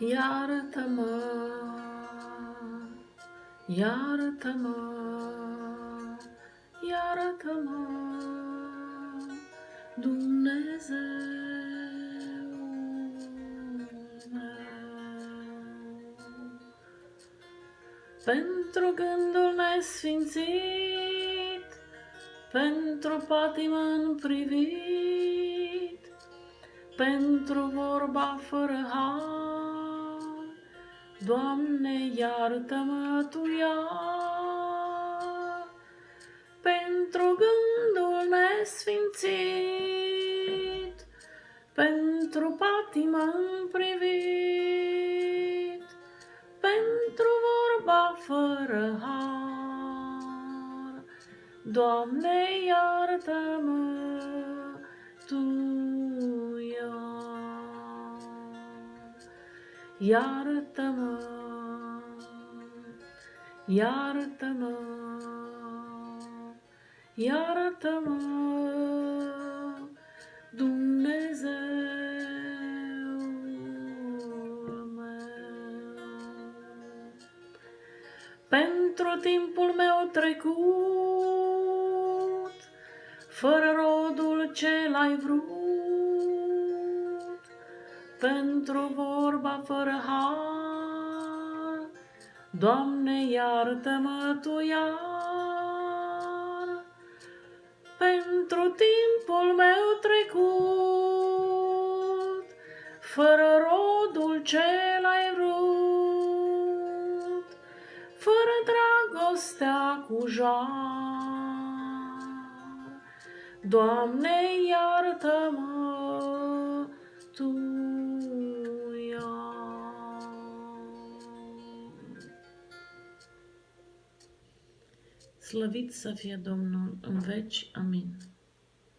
Iartă-mă, iartă-mă, iartă-mă, Dumnezeul meu, pentru gândul nesfințit, pentru patimă înprivit, pentru vorba fără har. Doamne, iartă-mă Tu iar, pentru gândul nesfințit, pentru patimă înprivit, pentru vorba fără har. Doamne, iartă-mă Tu iar, iartă-mă, iartă-mă, iartă-mă, Dumnezeul meu, pentru timpul meu trecut, fără rodul ce l-ai vrut, pentru vorba fără har. Doamne, iartă-mă Tu iar, pentru timpul meu trecut, fără rodul ce l-ai vrut, fără dragostea cu jar. Doamne, iartă-mă Tu iar. Slăvit să fie Domnul în veci. Amin.